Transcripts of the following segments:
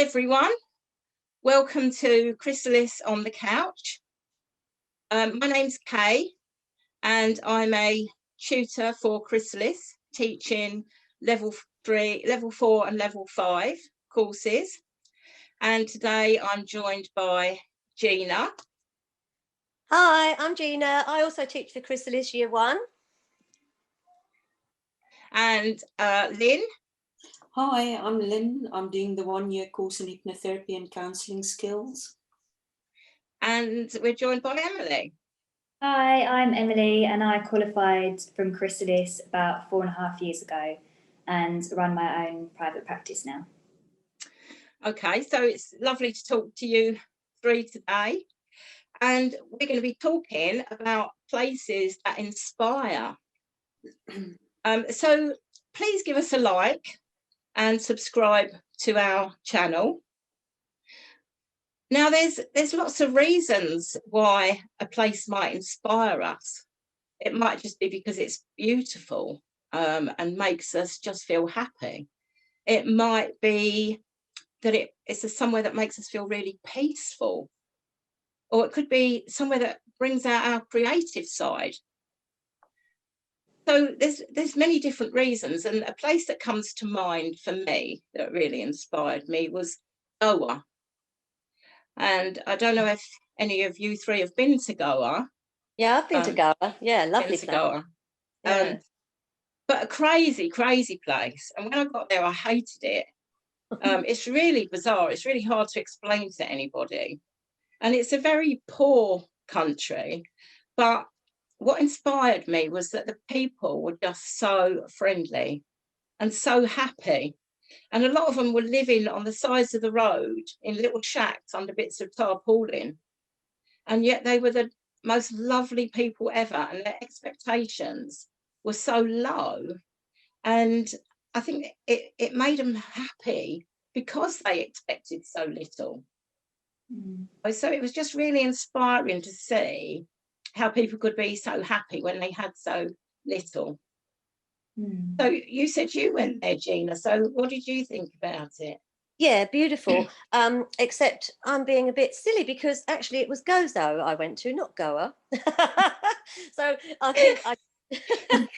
everyone. Welcome to Chrysalis on the Couch. My name's Kay and I'm a tutor for Chrysalis, teaching level 3, level 4 and level 5 courses. And today I'm joined by Gina. Hi, I'm Gina. I also teach for Chrysalis Year 1. And Lin. Hi, I'm Lin. I'm doing the 1-year course in hypnotherapy and counselling skills. And we're joined by Emily. Hi, I'm Emily and I qualified from Chrysalis about 4.5 years ago and run my own private practice now. Okay, so it's lovely to talk to you three today. And we're going to be talking about places that inspire. So please give us a like and subscribe to our channel. Now, there's lots of reasons why a place might inspire us. It might just be because it's beautiful and makes us just feel happy. It might be that it's somewhere that makes us feel really peaceful. Or it could be somewhere that brings out our creative side. So there's many different reasons, and a place that comes to mind for me that really inspired me was Goa. And I don't know if any of you three have been to Goa. Yeah, I've been to Goa. Yeah, lovely place. Goa. Yeah. But a crazy place. And when I got there, I hated it. It's really bizarre. It's really hard to explain to anybody. And it's a very poor country, but what inspired me was that the people were just so friendly and so happy. And a lot of them were living on the sides of the road in little shacks under bits of tarpaulin. And yet they were the most lovely people ever. And their expectations were so low. And I think it made them happy because they expected so little. So it was just really inspiring to see how people could be so happy when they had so little. So you said you went there, Gina. So what did you think about it? Yeah, beautiful. Except I'm being a bit silly because actually it was Gozo I went to, not Goa. So I think I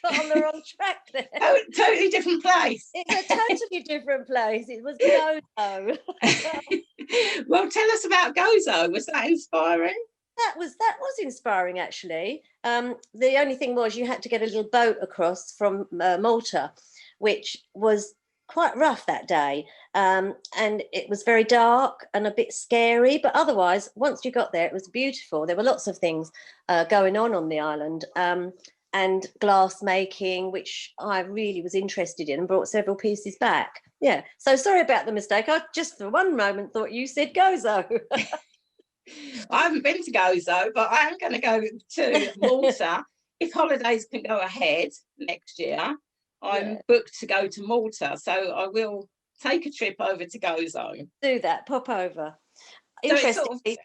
got on the wrong track there. Oh, totally different place. It's a totally different place. It was Gozo. Well, tell us about Gozo. Was that inspiring? That was inspiring, actually. The only thing was you had to get a little boat across from Malta, which was quite rough that day. And it was very dark and a bit scary. But otherwise, once you got there, it was beautiful. There were lots of things going on the island. And glass making, which I really was interested in and brought several pieces back. Yeah, so sorry about the mistake. I just for one moment thought you said Gozo. I haven't been to Gozo, but I am going to go to Malta. If holidays can go ahead next year, I'm booked to go to Malta. So I will take a trip over to Gozo. Do that, pop over. So Interestingly,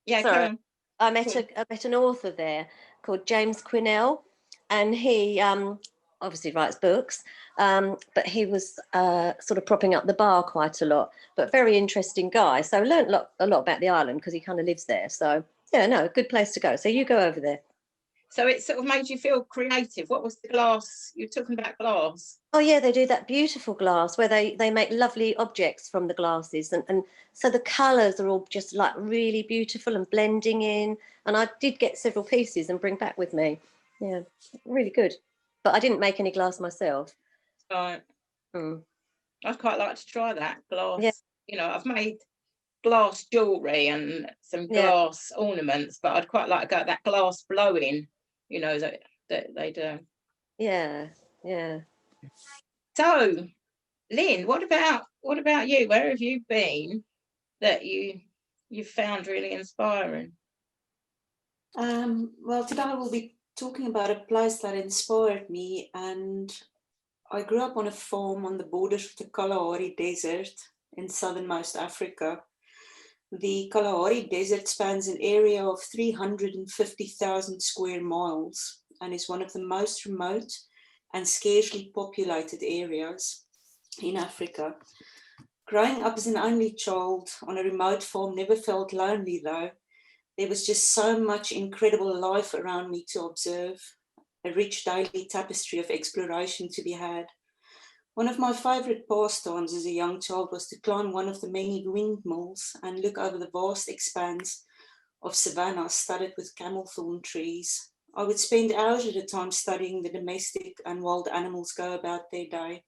sorry. I met an author there called James Quinnell, and he obviously writes books, but he was sort of propping up the bar quite a lot, but very interesting guy. So I learned a lot about the island because he kind of lives there. So yeah, no, a good place to go. So you go over there. So it sort of made you feel creative. What was the glass? You're talking about glass. Oh yeah, they do that beautiful glass where they make lovely objects from the glasses, and so the colours are all just like really beautiful and blending in. And I did get several pieces and bring back with me. Yeah, really good. But I didn't make any glass myself. Right. I'd quite like to try that glass. Yeah. You know, I've made glass jewellery and some glass ornaments, but I'd quite like to go that glass blowing, you know, that they do. Yeah. So, Lynn, what about you? Where have you been that you found really inspiring? Well, today I will be talking about a place that inspired me, and I grew up on a farm on the borders of the Kalahari Desert in southernmost Africa. The Kalahari Desert spans an area of 350,000 square miles and is one of the most remote and scarcely populated areas in Africa. Growing up as an only child on a remote farm never felt lonely though. There was just so much incredible life around me to observe, a rich daily tapestry of exploration to be had. One of my favourite pastimes as a young child was to climb one of the many windmills and look over the vast expanse of savannah studded with camel thorn trees. I would spend hours at a time studying the domestic and wild animals go about their day.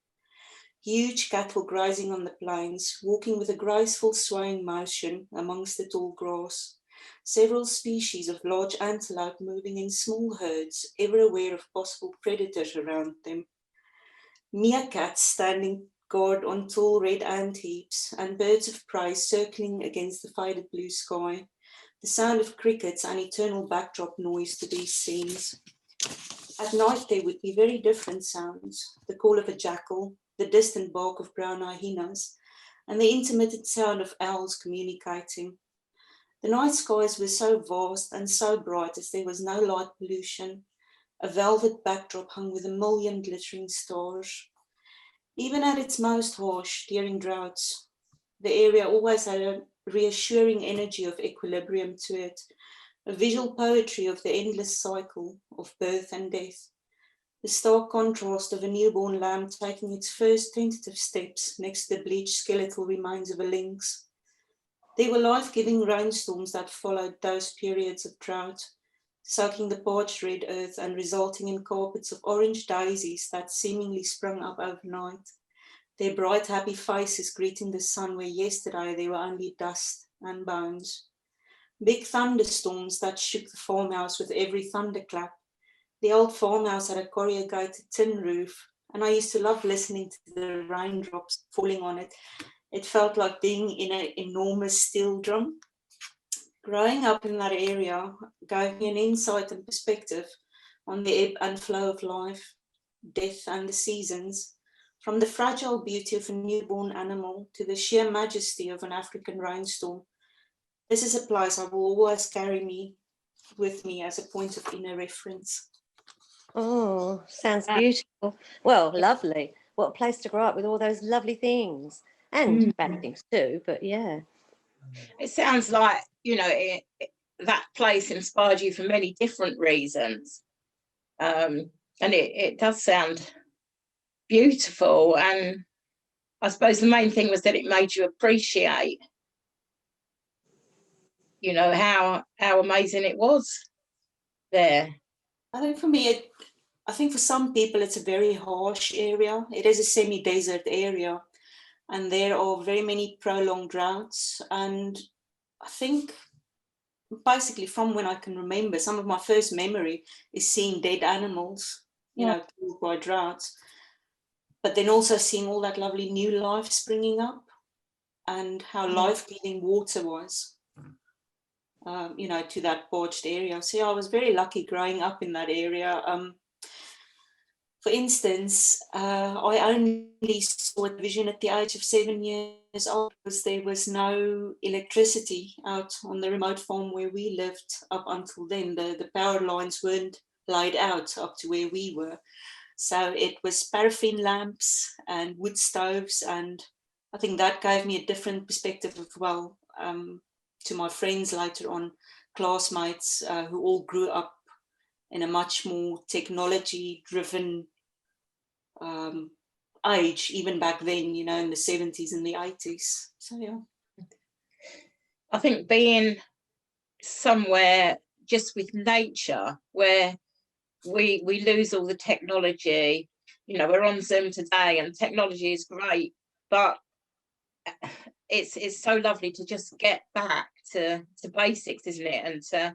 Huge cattle grazing on the plains, walking with a graceful swaying motion amongst the tall grass. Several species of large antelope moving in small herds, ever aware of possible predators around them. Meerkats standing guard on tall red ant heaps, and birds of prey circling against the faded blue sky. The sound of crickets an eternal backdrop noise to these scenes. At night there would be very different sounds, the call of a jackal, the distant bark of brown hyenas, and the intermittent sound of owls communicating. The night skies were so vast and so bright as there was no light pollution, a velvet backdrop hung with a million glittering stars. Even at its most harsh during droughts, the area always had a reassuring energy of equilibrium to it, a visual poetry of the endless cycle of birth and death. The stark contrast of a newborn lamb taking its first tentative steps next to the bleached skeletal remains of a lynx. There were life-giving rainstorms that followed those periods of drought, soaking the parched red earth and resulting in carpets of orange daisies that seemingly sprung up overnight, their bright, happy faces greeting the sun where yesterday there were only dust and bones. Big thunderstorms that shook the farmhouse with every thunderclap. The old farmhouse had a corrugated tin roof, and I used to love listening to the raindrops falling on it. It felt like being in an enormous steel drum. Growing up in that area gave me an insight and perspective on the ebb and flow of life, death and the seasons, from the fragile beauty of a newborn animal to the sheer majesty of an African rainstorm. This is a place I will always carry with me as a point of inner reference. Oh, sounds beautiful. Well, lovely. What a place to grow up with all those lovely things and bad things too, but yeah. It sounds like, that place inspired you for many different reasons. And it does sound beautiful. And I suppose the main thing was that it made you appreciate, how amazing it was there. I think for me, I think for some people it's a very harsh area. It is a semi-desert area, and there are very many prolonged droughts. And I think basically from when I can remember, some of my first memory is seeing dead animals, killed by droughts, but then also seeing all that lovely new life springing up and how life-giving water was, to that parched area. So yeah, I was very lucky growing up in that area. For instance, I only saw television at the age of 7 years old because there was no electricity out on the remote farm where we lived up until then. The power lines weren't laid out up to where we were. So it was paraffin lamps and wood stoves, and I think that gave me a different perspective as well to my friends later on, classmates who all grew up in a much more technology-driven age, even back then, in the 70s and the 80s. So, yeah. I think being somewhere just with nature where we lose all the technology, we're on Zoom today and technology is great, but it's so lovely to just get back to basics, isn't it? And to,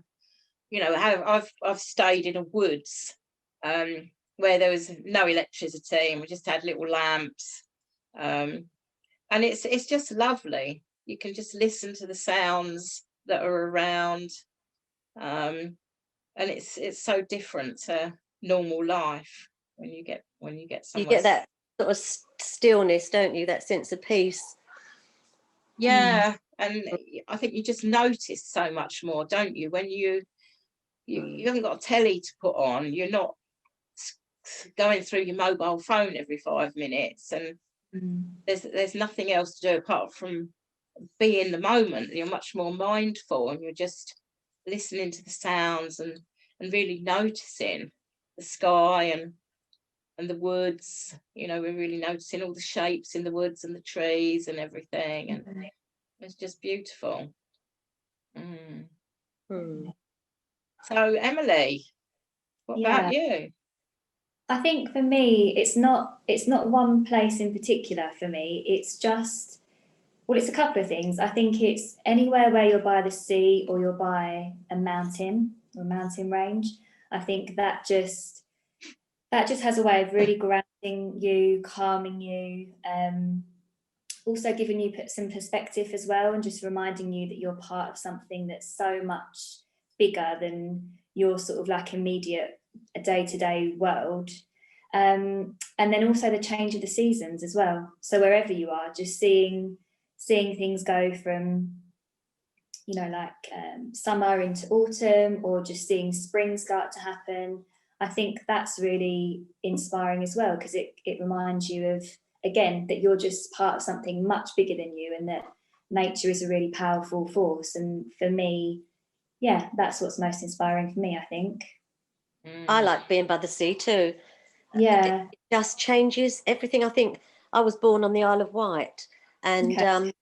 I've stayed in a woods where there was no electricity and we just had little lamps, and it's just lovely. You can just listen to the sounds that are around, and it's so different to normal life when you get somewhere. You get that sort of stillness, don't you? That sense of peace. Yeah, and I think you just notice so much more, don't you, when you haven't got a telly to put on. You're not going through your mobile phone every 5 minutes, and There's nothing else to do apart from be in the moment. You're much more mindful, and you're just listening to the sounds and really noticing the sky and the woods. You know, we're really noticing all the shapes in the woods and the trees and everything, and it's just beautiful. So Emily, what about you? I think for me, it's not one place in particular for me. It's just, well, it's a couple of things. I think it's anywhere where you're by the sea or you're by a mountain or a mountain range. I think that just has a way of really grounding you, calming you, also giving you some perspective as well, and just reminding you that you're part of something that's so much bigger than your sort of like immediate day-to-day world. And then also the change of the seasons as well. So wherever you are, just seeing things go from, you know, like summer into autumn, or just seeing spring start to happen. I think that's really inspiring as well, because it reminds you of, again, that you're just part of something much bigger than you, and that nature is a really powerful force. And for me, yeah, that's what's most inspiring for me, I think. I like being by the sea too. Yeah. It just changes everything. I think I was born on the Isle of Wight, and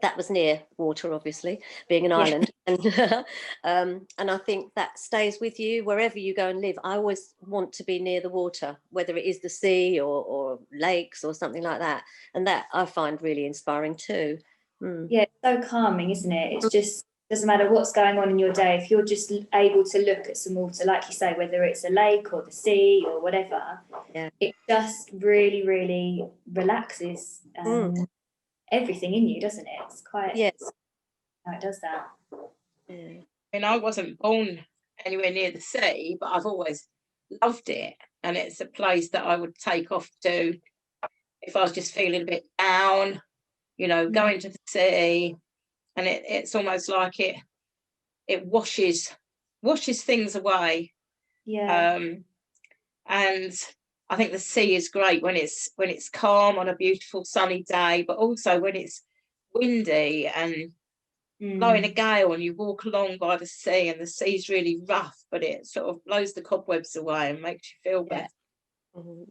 that was near water, obviously, being an island. And I think that stays with you wherever you go and live. I always want to be near the water, whether it is the sea or lakes or something like that. And that I find really inspiring too. Yeah, it's so calming, isn't it? It's just, doesn't matter what's going on in your day, if you're just able to look at some water, like you say, whether it's a lake or the sea or whatever, it just really, really relaxes everything in you, doesn't it? It's quite how it does that. I mean, I wasn't born anywhere near the sea, but I've always loved it, and it's a place that I would take off to if I was just feeling a bit down, you know, going to the sea. And it's almost like it washes things away. And I think the sea is great when it's calm on a beautiful sunny day, but also when it's windy and blowing a gale, and you walk along by the sea and the sea's really rough, but it sort of blows the cobwebs away and makes you feel better.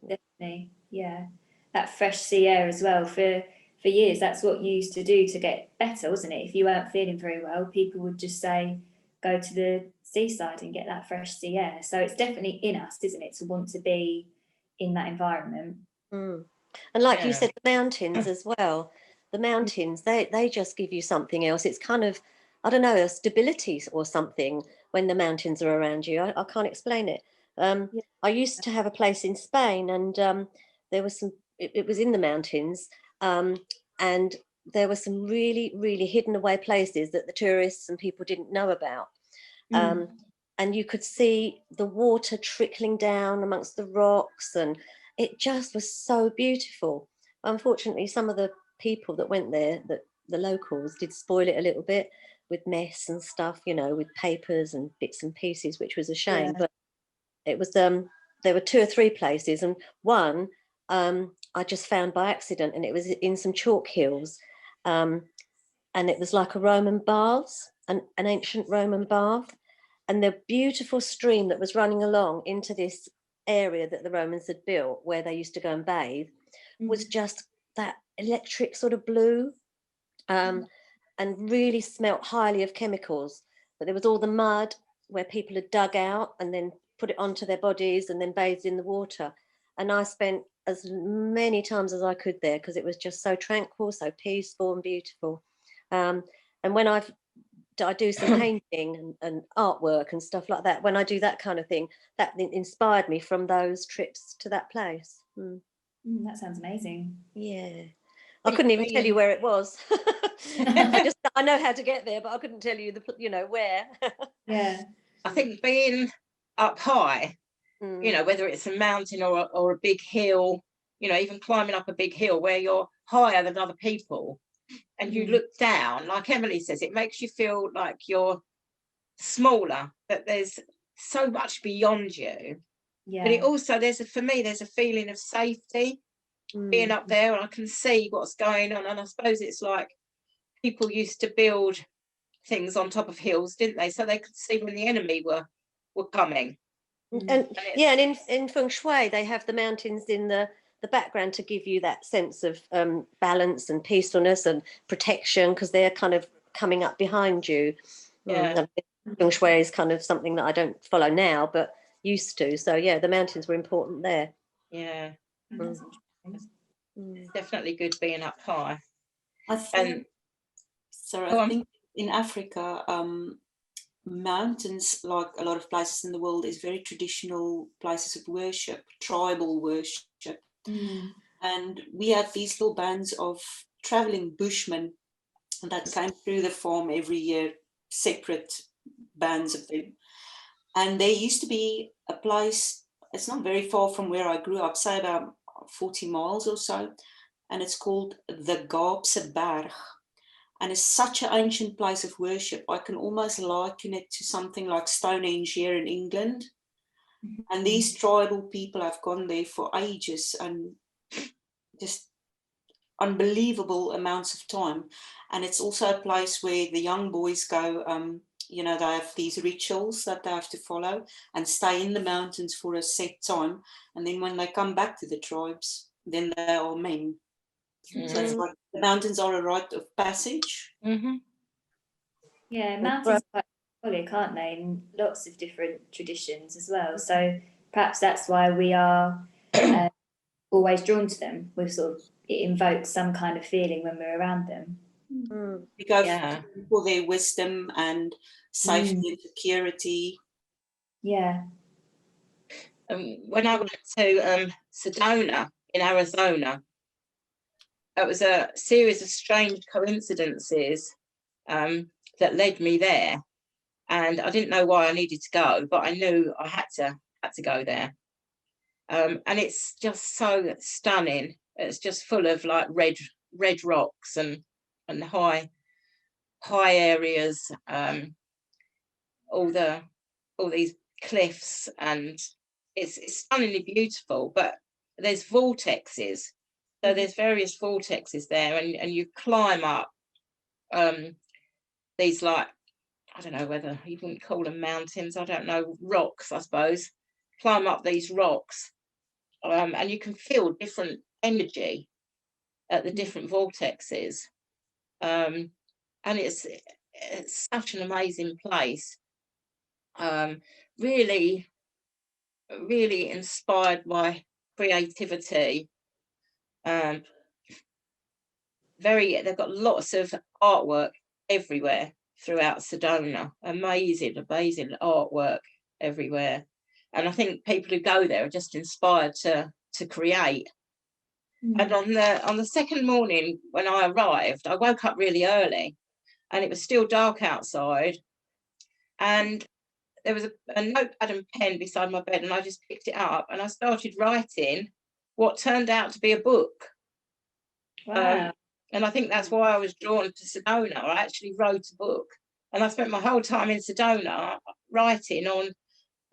Definitely, yeah. That fresh sea air as well. For years, that's what you used to do to get better, wasn't it? If you weren't feeling very well, people would just say, go to the seaside and get that fresh sea air. So it's definitely in us, isn't it, to want to be in that environment. And like you said, the mountains as well. The mountains, they just give you something else. It's kind of, I don't know, a stability or something when the mountains are around you. I can't explain it. I used to have a place in Spain, and there was some, it was in the mountains, and there were some really, really hidden away places that the tourists and people didn't know about. And you could see the water trickling down amongst the rocks, and it just was so beautiful. Unfortunately, some of the people that went there, that the locals, did spoil it a little bit with mess and stuff, you know, with papers and bits and pieces, which was a shame. But it was there were 2 or 3 places, and one I just found by accident, and it was in some chalk hills, and it was like a Roman baths, an ancient Roman bath, and the beautiful stream that was running along into this area that the Romans had built where they used to go and bathe was just that electric sort of blue, and really smelt highly of chemicals. But there was all the mud where people had dug out and then put it onto their bodies and then bathed in the water. And I spent as many times as I could there, because it was just so tranquil, so peaceful and beautiful. And when I do some painting and artwork and stuff like that, when I do that kind of thing, that inspired me from those trips to that place. That sounds amazing. Yeah. I couldn't even tell you where it was. I know how to get there, but I couldn't tell you where. I think being up high, you know, whether it's a mountain or a big hill, you know, even climbing up a big hill where you're higher than other people and you look down, like Emily says, it makes you feel like you're smaller, that there's so much beyond you. But it also, there's a feeling of safety. being up there, and I can see what's going on. And I suppose it's like people used to build things on top of hills, didn't they? So they could see when the enemy were coming. And in feng shui, they have the mountains in the background to give you that sense of balance and peacefulness and protection, because they're kind of coming up behind you. Feng shui is kind of something that I don't follow now, but used to. So yeah, the mountains were important there. Yeah. Definitely good being up high. I think in Africa, mountains, like a lot of places in the world, is very traditional places of worship, tribal worship. And we had these little bands of traveling bushmen that came through the farm every year, separate bands of them. And there used to be a place, it's not very far from where I grew up, say about 40 miles or so, and it's called the Gaapse Berg. And it's such an ancient place of worship. I can almost liken it to something like Stonehenge here in England. And these tribal people have gone there for ages and just unbelievable amounts of time. And it's also a place where the young boys go, they have these rituals that they have to follow and stay in the mountains for a set time. And then when they come back to the tribes, then they are men. So it's like the mountains are a rite of passage. Yeah, mountains are quite symbolic, aren't they, in lots of different traditions as well. So perhaps that's why we are always drawn to them. It invokes some kind of feeling when we're around them. We go for their wisdom and safety and security. Yeah. When I went to Sedona in Arizona, it was a series of strange coincidences that led me there, and I didn't know why I needed to go, but I knew I had to go there. And it's just so stunning. It's just full of like red rocks and high areas, all these cliffs, and it's stunningly beautiful. But there's vortexes, so there's various vortexes there, and you climb up these, like, I don't know whether you wouldn't call them mountains, I don't know, rocks, I suppose. Climb up these rocks, and you can feel different energy at the different vortexes, and it's such an amazing place. Really inspired by creativity. They've got lots of artwork everywhere throughout Sedona. Amazing artwork everywhere. And I think people who go there are just inspired to create. And on the second morning when I arrived, I woke up really early and it was still dark outside. And there was a notepad and pen beside my bed, and I just picked it up and I started writing what turned out to be a book. Wow. And I think that's why I was drawn to Sedona. I actually wrote a book, and I spent my whole time in Sedona writing on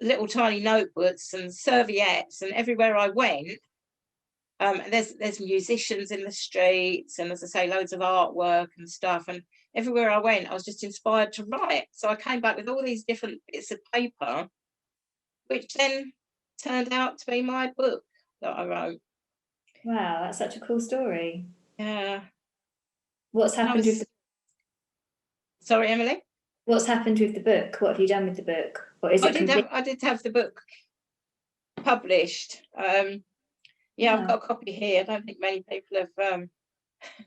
little tiny notebooks and serviettes, and everywhere I went, there's musicians in the streets, and as I say, loads of artwork and stuff, and everywhere I went I was just inspired to write. So I came back with all these different bits of paper, which then turned out to be my book that I wrote. Wow, that's such a cool story. Yeah. What's happened with the... Sorry, Emily? What's happened with the book? What have you done with the book? Or is I did have the book published. Yeah, I've got a copy here. I don't think many people have.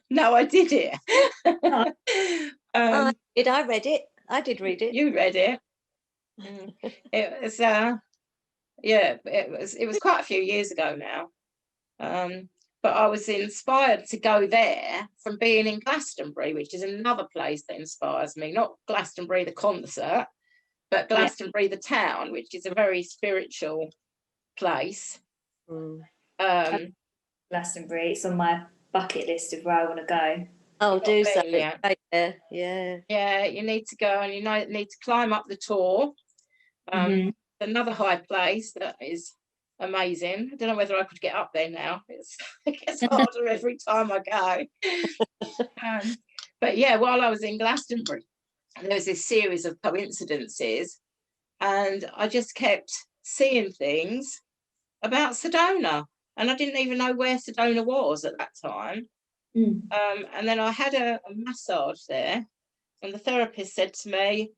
No, I did it. I read it. I did read it. You read it. It was it was quite a few years ago now. But I was inspired to go there from being in Glastonbury, which is another place that inspires me. Not Glastonbury the concert, but Glastonbury the town, which is a very spiritual place. Glastonbury, it's on my bucket list of where I want to go. Oh, do so. Yeah, you need to go, and you need to climb up the Tor. Another high place that is amazing. I don't know whether I could get up there now. It gets harder every time I go. But yeah, while I was in Glastonbury, there was this series of coincidences, and I just kept seeing things about Sedona, and I didn't even know where Sedona was at that time. And then I had a massage there, and the therapist said to me,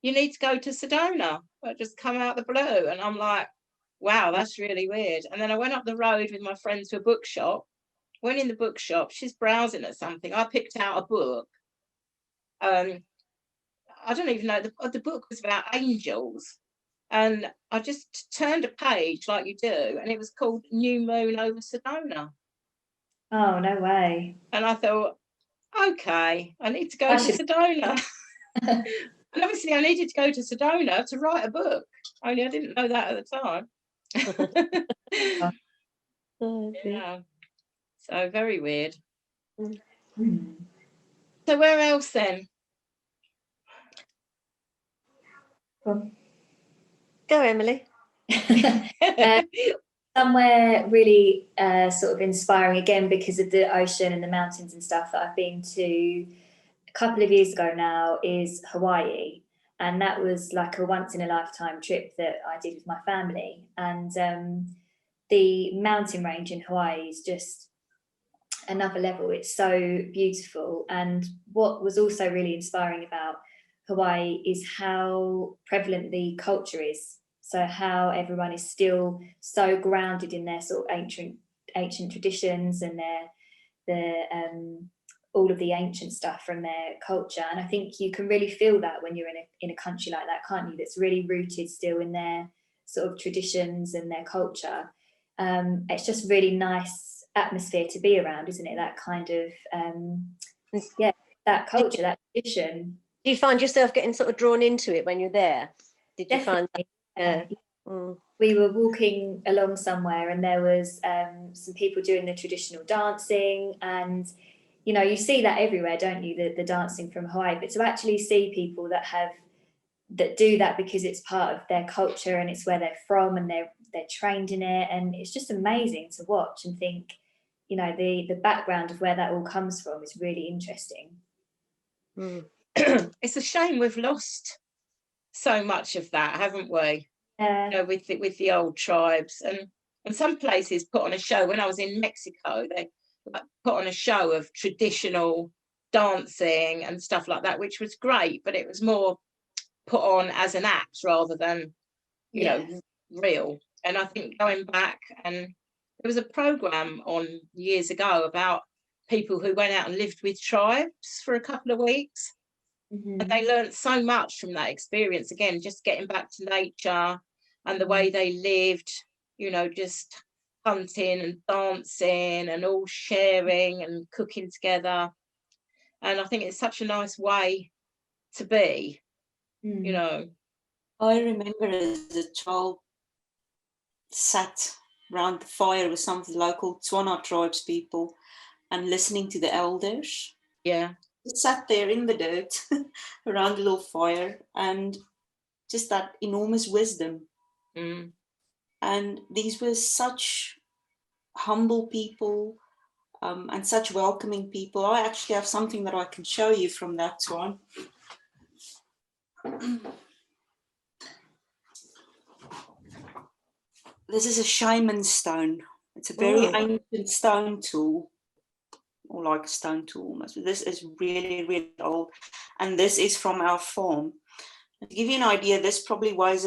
"You need to go to Sedona." I just come out the blue, and I'm like, wow, that's really weird. And then I went up the road with my friend to a bookshop. Went in the bookshop, she's browsing at something. I picked out a book. I don't even know, the book was about angels. And I just turned a page like you do, and it was called New Moon over Sedona. Oh, no way. And I thought, okay, I need to go to Sedona. And obviously I needed to go to Sedona to write a book, only I didn't know that at the time. Yeah. So very weird. So where else then? Go, Emily. Somewhere really sort of inspiring, again, because of the ocean and the mountains and stuff, that I've been to a couple of years ago now, is Hawaii. And that was like a once in a lifetime trip that I did with my family. And the mountain range in Hawaii is just another level. It's so beautiful. And what was also really inspiring about Hawaii is how prevalent the culture is. So how everyone is still so grounded in their sort of ancient traditions and their all of the ancient stuff from their culture. And I think you can really feel that when you're in a country like that, can't you? That's really rooted still in their sort of traditions and their culture. It's just really nice atmosphere to be around, isn't it? That kind of that culture, that tradition. Do you find yourself getting sort of drawn into it when you're there? Did you Definitely. find? We were walking along somewhere, and there was some people doing the traditional dancing, and you know, you see that everywhere, don't you? The dancing from Hawaii, but to actually see people that do that because it's part of their culture and it's where they're from and they're trained in it, and it's just amazing to watch and think, you know, the background of where that all comes from is really interesting. It's a shame we've lost so much of that, haven't we? You know, with the old tribes, and some places put on a show. When I was in Mexico, they put on a show of traditional dancing and stuff like that, which was great, but it was more put on as an act rather than, you know, real. And I think going back, and there was a program on years ago about people who went out and lived with tribes for a couple of weeks. And they learned so much from that experience. Again, just getting back to nature and the way they lived, you know, just hunting and dancing and all sharing and cooking together. And I think it's such a nice way to be, you know. I remember as a child sat around the fire with some of the local Tswana tribes people and listening to the elders. Yeah. Just sat there in the dirt around a little fire, and just that enormous wisdom. And these were such humble people, and such welcoming people. I actually have something that I can show you from that one. This is a shaman stone. It's a very ancient stone tool, or like a stone tool almost. This is really, really old. And this is from our farm. And to give you an idea, this probably weighs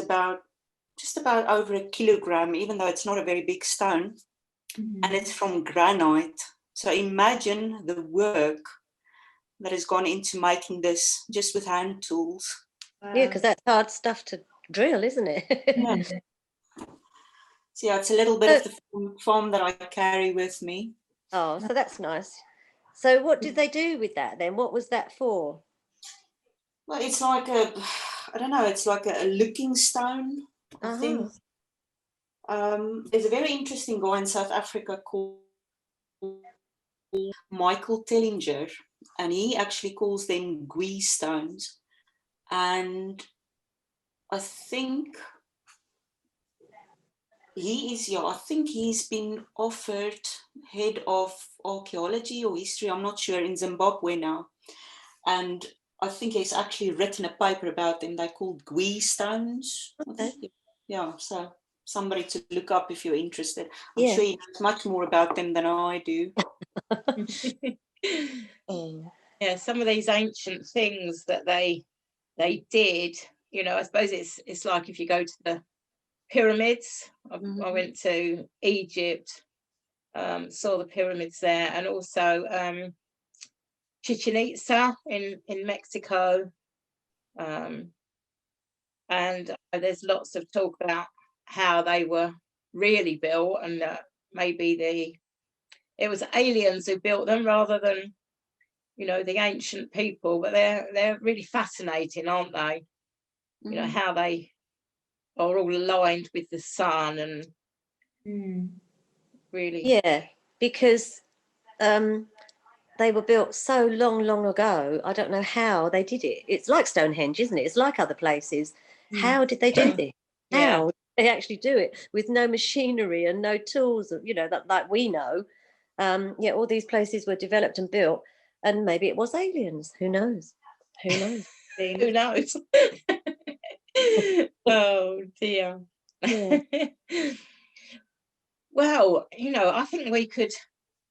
just about over a kilogram, even though it's not a very big stone. And it's from granite. So imagine the work that has gone into making this just with hand tools. Wow. Yeah, because that's hard stuff to drill, isn't it? Yeah. So yeah, it's a little bit of the farm that I carry with me. Oh, so that's nice. So what did they do with that then? What was that for? Well, it's like it's like a looking stone, I think. There's a very interesting guy in South Africa called Michael Tellinger, and he actually calls them Gui stones. And I think He is, yeah, I think he's been offered head of archaeology or history, I'm not sure, in Zimbabwe now. And I think he's actually written a paper about them. They're called Gui stones. Okay. Yeah, so somebody to look up if you're interested. I'm Yeah. sure he knows much more about them than I do. Yeah, some of these ancient things that they did, you know, I suppose it's like if you go to the pyramids. I went to Egypt, saw the pyramids there, and also Chichen Itza in Mexico. And there's lots of talk about how they were really built, and maybe it was aliens who built them rather than, you know, the ancient people. But they're really fascinating, aren't they? You know, how they are all aligned with the sun, and really, yeah, because they were built so long ago. I don't know how they did it. It's like Stonehenge, isn't it? It's like other places. How did they do this? How did they actually do it with no machinery and no tools, you know, that like we know? Yeah, all these places were developed and built, and maybe it was aliens. Who knows? Who knows? who knows? Oh dear. Yeah. Well, you know, I think we could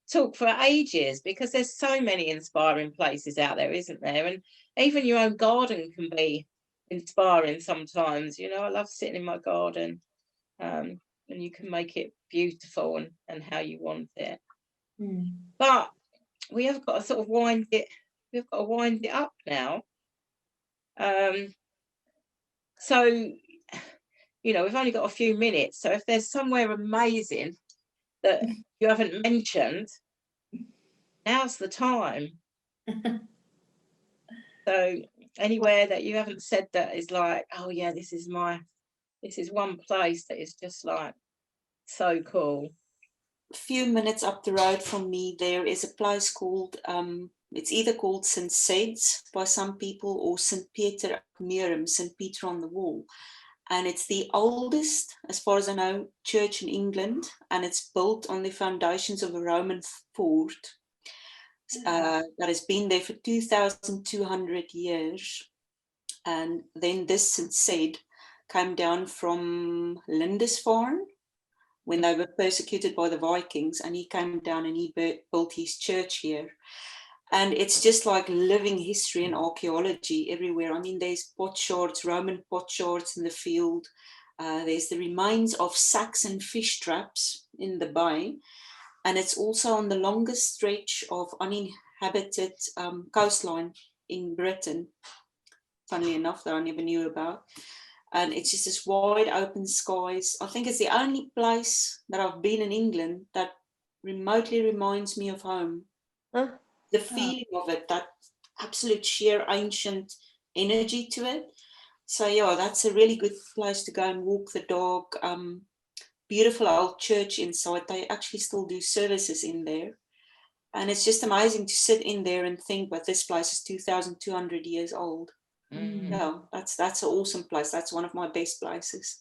talk for ages, because there's so many inspiring places out there, isn't there? And even your own garden can be inspiring sometimes. You know, I love sitting in my garden, and you can make it beautiful and how you want it. But we have got to sort of wind it up now. So, you know, we've only got a few minutes, so if there's somewhere amazing that you haven't mentioned, now's the time. So anywhere that you haven't said that is like, oh yeah, this is one place that is just like so cool. A few minutes up the road from me, there is a place called, it's either called St. Sed's by some people, or St. Peter Merum, St. Peter on the Wall. And it's the oldest, as far as I know, church in England, and it's built on the foundations of a Roman fort that has been there for 2,200 years. And then this St. Sed came down from Lindisfarne when they were persecuted by the Vikings, and he came down and he built his church here. And it's just like living history and archaeology everywhere. I mean, there's potsherds, Roman potsherds in the field. There's the remains of Saxon fish traps in the bay. And it's also on the longest stretch of uninhabited coastline in Britain, funnily enough, that I never knew about. And it's just this wide open skies. I think it's the only place that I've been in England that remotely reminds me of home. The feeling of it, that absolute sheer ancient energy to it. So yeah, that's a really good place to go and walk the dog. Beautiful old church inside. They actually still do services in there. And it's just amazing to sit in there and think, but this place is 2,200 years old. Yeah, that's an awesome place. That's one of my best places.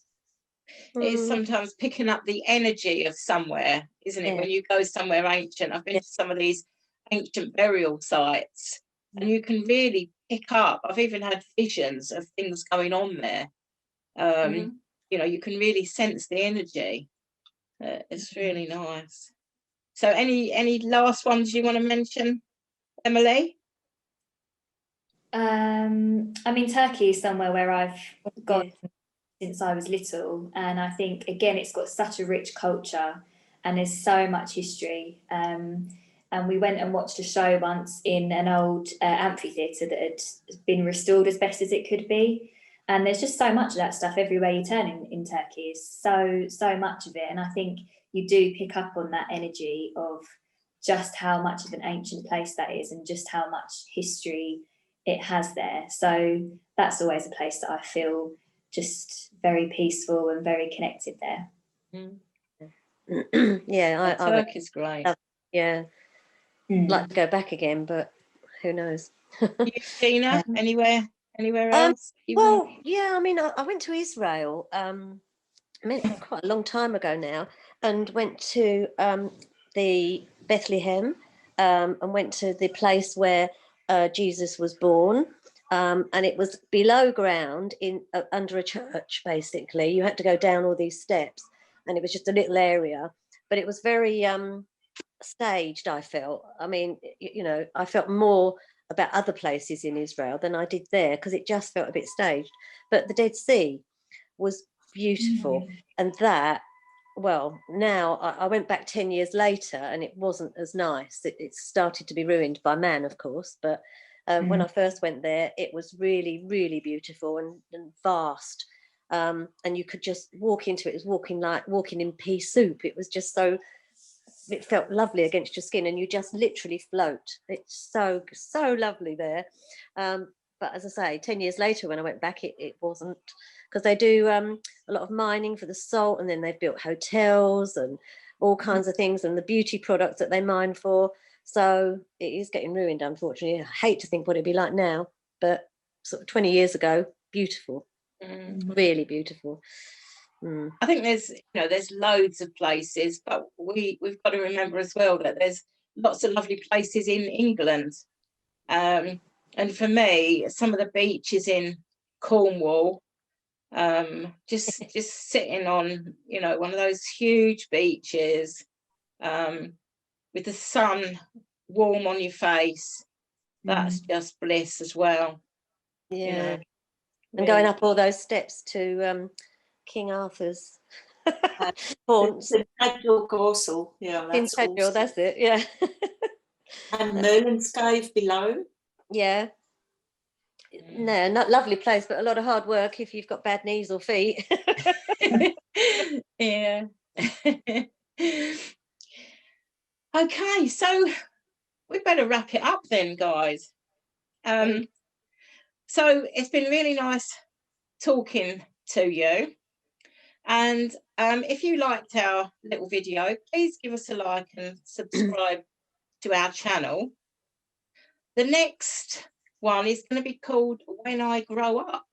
It's sometimes picking up the energy of somewhere, isn't it? When you go somewhere ancient. I've been to some of these ancient burial sites, and you can really pick up. I've even had visions of things going on there. You know, you can really sense the energy. It's really nice. So any last ones you want to mention, Emily? I mean, Turkey is somewhere where I've gone since I was little, and I think again it's got such a rich culture and there's so much history. And we went and watched a show once in an old amphitheatre that had been restored as best as it could be. And there's just so much of that stuff everywhere you turn in Turkey. Is so much of it, and I think you do pick up on that energy of just how much of an ancient place that is, and just how much history it has there. So that's always a place that I feel just very peaceful and very connected there. Yeah, Turkey's great. Yeah, like to go back again, but who knows? Gina, anywhere else? Well, yeah, I mean, I went to Israel I mean, quite a long time ago now, and went to the Bethlehem, and went to the place where Jesus was born. And it was below ground in under a church, basically. You had to go down all these steps, and it was just a little area, but it was very staged, I felt. I mean, you know, I felt more about other places in Israel than I did there, because it just felt a bit staged. But the Dead Sea was beautiful. And that, well, now I went back 10 years later and it wasn't as nice. It started to be ruined by man, of course, but when I first went there, it was really, really beautiful and vast. And you could just walk into it. It was walking in pea soup. It was just so, it felt lovely against your skin, and you just literally float. It's so lovely there. But as I say, 10 years later when I went back, it wasn't, because they do a lot of mining for the salt, and then they've built hotels and all kinds of things, and the beauty products that they mine for. So it is getting ruined, unfortunately. I hate to think what it'd be like now, but sort of 20 years ago, beautiful, really beautiful. I think there's loads of places, but we've got to remember as well that there's lots of lovely places in England. And for me, some of the beaches in Cornwall, just sitting on, one of those huge beaches, with the sun warm on your face, that's just bliss as well. Yeah. And going up all those steps to King Arthur's haunts. The Tydal Castle, yeah, In Tydal, that's it, yeah. And Merlin's Cave below. Yeah. No, not lovely place, but a lot of hard work if you've got bad knees or feet. Yeah. Okay, so we better wrap it up then, guys. So it's been really nice talking to you. And if you liked our little video, please give us a like and subscribe to our channel. The next one is going to be called When I Grow Up.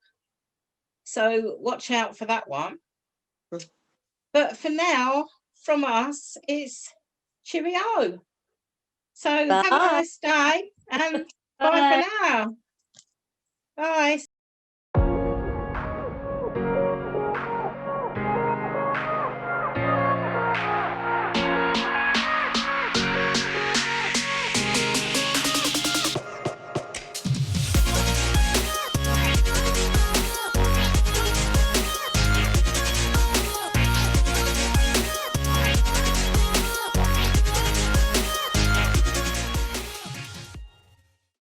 So watch out for that one. But for now, from us, it's cheerio. So have a nice day, and bye for now. Bye.